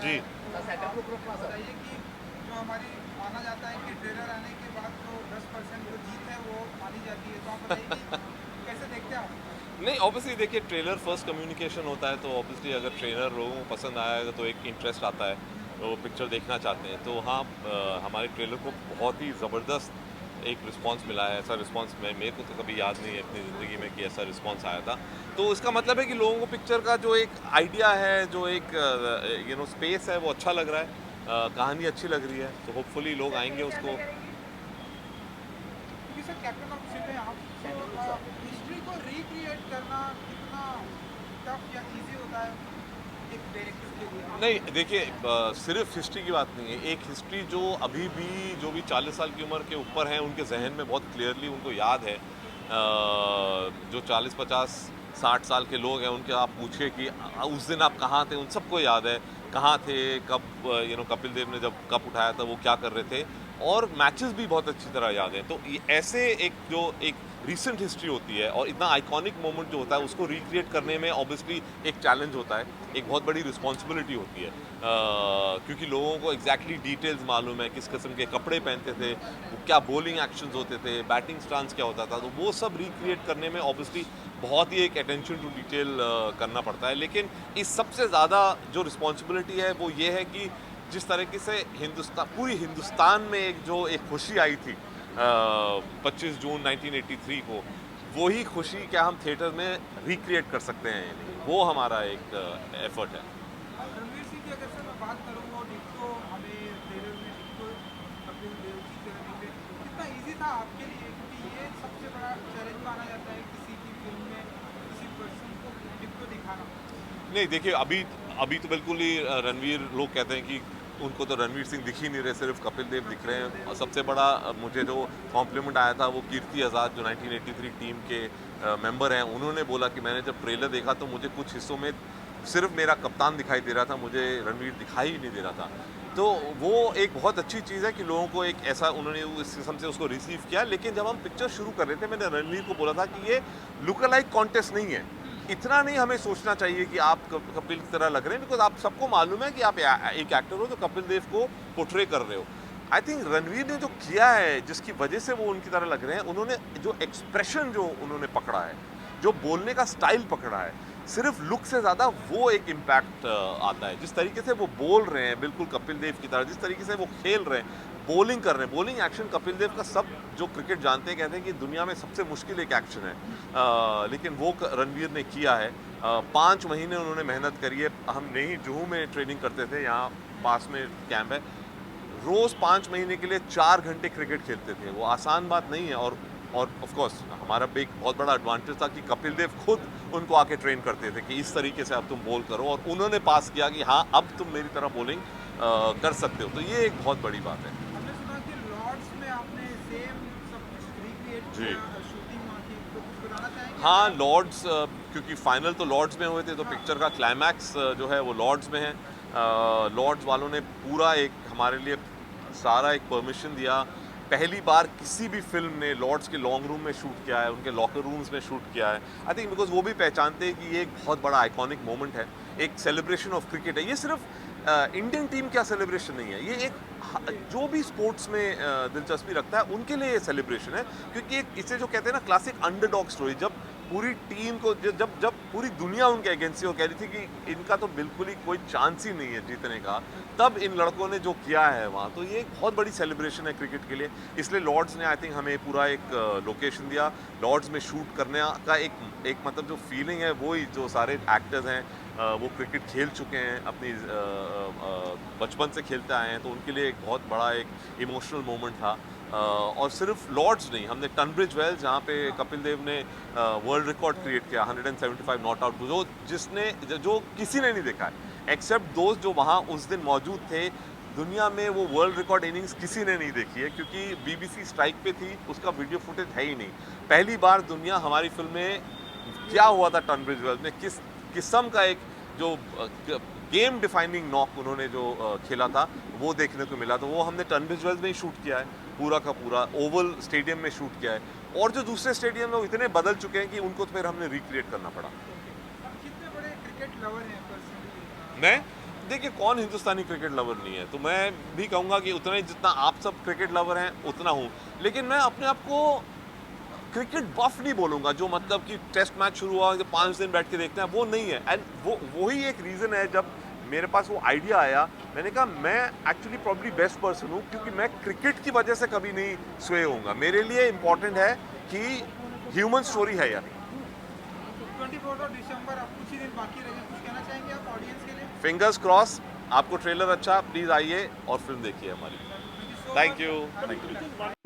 जी। बताइए कि जो हमारी माना जाता है कि ट्रेलर आने के बाद तो 10% जो जीत है वो मानी जाती है, तो आप बताइए कि कैसे देखते हैं आप? नहीं, ऑब्वियसली देखिए ट्रेलर फर्स्ट कम्युनिकेशन होता है, तो ऑब्वियसली अगर ट्रेलर लोगों को पसंद आएगा तो एक इंटरेस्ट आता है, वो पिक्चर देखना चाहते हैं। तो हाँ, हमारे ट्रेलर को बहुत ही ज़बरदस्त एक रिस्पॉन्स मिला है। ऐसा रिस्पॉन्स मेरे को तो कभी याद नहीं है अपनी ज़िंदगी में कि ऐसा रिस्पॉन्स आया था। तो इसका मतलब है कि लोगों को पिक्चर का जो एक आइडिया है, जो एक स्पेस है, वो अच्छा लग रहा है। कहानी अच्छी लग रही है, तो होपफुली लोग आएंगे उसको। क्योंकि सर कैप्टन ऑफ शिप है आप, तो हिस्ट्री को रिक्रिएट करना कितना टफ या इजी होता है एक डायरेक्टर के लिए, आप नहीं क्या मानते देखिए, हैं? सिर्फ हिस्ट्री की बात नहीं है। एक हिस्ट्री जो अभी भी जो भी 40 साल की उम्र के ऊपर हैं उनके जहन में बहुत क्लियरली उनको याद है। जो 40 50 60 साल के लोग हैं उनके आप पूछिए कि उस दिन आप कहाँ थे, उन सबको याद है। कहाँ थे, कब कपिल देव ने जब कप उठाया था वो क्या कर रहे थे, और मैचेस भी बहुत अच्छी तरह याद हैं। तो ऐसे एक रिसेंट हिस्ट्री होती है और इतना आइकॉनिक मोमेंट जो होता है उसको रिक्रिएट करने में ऑब्वियसली एक चैलेंज होता है, एक बहुत बड़ी रिस्पॉन्सिबिलिटी होती है। क्योंकि लोगों को एग्जैक्टली डिटेल्स मालूम है, किस किस्म के कपड़े पहनते थे, वो क्या बॉलिंग एक्शंस होते थे, बैटिंग स्टांस क्या होता था, तो वो सब रिक्रिएट करने में ऑब्वियसली बहुत ही एक अटेंशन टू डिटेल करना पड़ता है। लेकिन इस सबसे ज़्यादा जो रिस्पॉन्सिबिलिटी है वो ये है कि जिस तरीके से पूरी हिंदुस्तान में एक खुशी आई थी 25 जून 1983 को, वही खुशी क्या हम थिएटर में रिक्रिएट कर सकते हैं या नहीं, वो हमारा एक एफर्ट है। रणवीर सिंह की अगर सर मैं बात करूँ, वो डिट्टो हमें ट्रेलर में डिट्टो कपिल देव की तरह दिखे, कितना इजी था आपके लिए? क्योंकि ये सबसे बड़ा चैलेंज माना जाता है किसी की फिल्म में किसी पर्सन को डिट्टो दिखाना। नहीं देखिए, अभी अभी तो बिल्कुल ही रणवीर, लोग कहते हैं कि उनको तो रणवीर सिंह दिख ही नहीं रहे, सिर्फ कपिल देव दिख रहे कपिल हैं। देव और सबसे बड़ा मुझे जो कॉम्प्लीमेंट आया था वो कीर्ति आज़ाद जो 1983 टीम के मेंबर हैं, उन्होंने बोला कि मैंने जब ट्रेलर देखा तो मुझे कुछ हिस्सों में सिर्फ मेरा कप्तान दिखाई दे रहा था, मुझे रणवीर दिखाई ही नहीं दे रहा था। तो वो एक बहुत अच्छी चीज़ है कि लोगों को एक ऐसा, उन्होंने इस किस्म से उसको रिसीव किया। लेकिन जब हम पिक्चर शुरू कर रहे थे मैंने रणवीर को बोला था कि ये लुक अलाइक कॉन्टेस्ट नहीं है। इतना नहीं हमें सोचना चाहिए कि आप कपिल की तरह लग रहे हैं, बिकॉज आप सबको मालूम है कि आप एक एक्टर हो जो कपिल देव को पोर्ट्रे कर रहे हो। आई थिंक रणवीर ने जो किया है, जिसकी वजह से वो उनकी तरह लग रहे हैं, उन्होंने जो एक्सप्रेशन जो उन्होंने पकड़ा है, जो बोलने का स्टाइल पकड़ा है, सिर्फ लुक से ज़्यादा वो एक इम्पैक्ट आता है। जिस तरीके से वो बोल रहे हैं बिल्कुल कपिल देव की तरह, जिस तरीके से वो खेल रहे हैं, बॉलिंग कर रहे हैं, बॉलिंग एक्शन कपिल देव का सब जो क्रिकेट जानते हैं कहते हैं कि दुनिया में सबसे मुश्किल एक एक्शन है। लेकिन वो रणवीर ने किया है। 5 महीने उन्होंने मेहनत करी है। हम नहीं जुहू में ट्रेनिंग करते थे, यहाँ पास में कैंप है। रोज़ 5 महीने के लिए 4 घंटे क्रिकेट खेलते थे, वो आसान बात नहीं है। और ऑफ कोर्स हमारा भी एक बहुत बड़ा एडवांटेज था कि कपिल देव खुद उनको आके ट्रेन करते थे कि इस तरीके से अब तुम बॉल करो, और उन्होंने पास किया कि हाँ अब तुम मेरी तरह बॉलिंग कर सकते हो। तो ये एक बहुत बड़ी बात है। हमने सुना कि लॉर्ड्स में आपने सेम सब कुछ रिक्रिएट जी। किया, शूटिंग वहाँ की, तो कुछ बताना चाहेंगे हाँ, अगर आप? लॉर्ड्स, क्योंकि फाइनल तो लॉर्ड्स में हुए थे, तो हाँ। पिक्चर का क्लाइमैक्स जो है वो लॉर्ड्स में है। लॉर्ड्स वालों ने पूरा एक हमारे लिए सारा एक परमिशन दिया। पहली बार किसी भी फिल्म ने लॉर्ड्स के लॉन्ग रूम में शूट किया है, उनके लॉकर रूम्स में शूट किया है। आई थिंक बिकॉज वो भी पहचानते हैं कि ये एक बहुत बड़ा आइकॉनिक मोमेंट है, एक सेलिब्रेशन ऑफ क्रिकेट है। ये सिर्फ इंडियन टीम का सेलिब्रेशन नहीं है, ये एक जो भी स्पोर्ट्स में दिलचस्पी रखता है उनके लिए ये सेलिब्रेशन है। क्योंकि एक इसे जो कहते हैं ना क्लासिक अंडरडॉग स्टोरी, जब पूरी टीम को जब जब पूरी दुनिया उनके अगेंस्ट थी और कह रही थी कि इनका तो बिल्कुल ही कोई चांस ही नहीं है जीतने का, तब इन लड़कों ने जो किया है वहाँ, तो ये एक बहुत बड़ी सेलिब्रेशन है क्रिकेट के लिए। इसलिए लॉर्ड्स ने आई थिंक हमें पूरा एक लोकेशन दिया। लॉर्ड्स में शूट करने का एक मतलब जो फीलिंग है, वो ही जो सारे एक्टर्स हैं वो क्रिकेट खेल चुके हैं, अपनी बचपन से खेलते आए हैं, तो उनके लिए एक बहुत बड़ा एक इमोशनल मोमेंट था। और सिर्फ लॉर्ड्स नहीं, हमने टनब्रिज वेल्स जहाँ पे कपिल देव ने वर्ल्ड रिकॉर्ड क्रिएट किया 175 नॉट आउट, जो किसी ने नहीं देखा है एक्सेप्ट दोस्त जो वहाँ उस दिन मौजूद थे। दुनिया में वो वर्ल्ड रिकॉर्ड इनिंग्स किसी ने नहीं देखी है, क्योंकि बीबीसी स्ट्राइक पे थी, उसका वीडियो फुटेज है ही नहीं। पहली बार दुनिया हमारी फिल्म में क्या हुआ था टनब्रिज वेल्स में, किस किस्म का एक जो गेम डिफाइनिंग नॉक उन्होंने जो खेला था, वो देखने को मिला। तो वो हमने टनब्रिज वेल्स में ही शूट किया है, पूरा का पूरा ओवल स्टेडियम में शूट किया है। और जो दूसरे स्टेडियम है वो इतने बदल चुके हैं कि उनको तो फिर हमने रिक्रिएट करना पड़ा। ओके, आप कितने बड़े क्रिकेट लवर हैं पर्सनली? मैं देखिए कौन हिंदुस्तानी क्रिकेट लवर नहीं है, तो मैं भी कहूँगा कि उतना ही जितना आप सब क्रिकेट लवर हैं उतना हूँ, लेकिन मैं अपने आप को क्रिकेट बफ नहीं बोलूँगा, जो मतलब कि टेस्ट मैच शुरू हुआ 5 दिन बैठ के देखते हैं, वो नहीं है। एंड वही एक रीज़न है जब मेरे पास वो आइडिया आया, मैंने कहा मैं एक्चुअली प्रॉब्ली बेस्ट पर्सन हूँ, क्योंकि मैं क्रिकेट की वजह से कभी नहीं स्वे होऊंगा। मेरे लिए इम्पॉर्टेंट है कि ह्यूमन स्टोरी है या नहीं। 24 दिसंबर अब कुछ ही दिन बाकी रह गए, कुछ कहना चाहेंगे आप ऑडियंस के लिए? फिंगर्स क्रॉस, आपको ट्रेलर अच्छा, प्लीज़ आइए और फिल्म देखिए हमारी। Thank you so thank much. You. Thank you.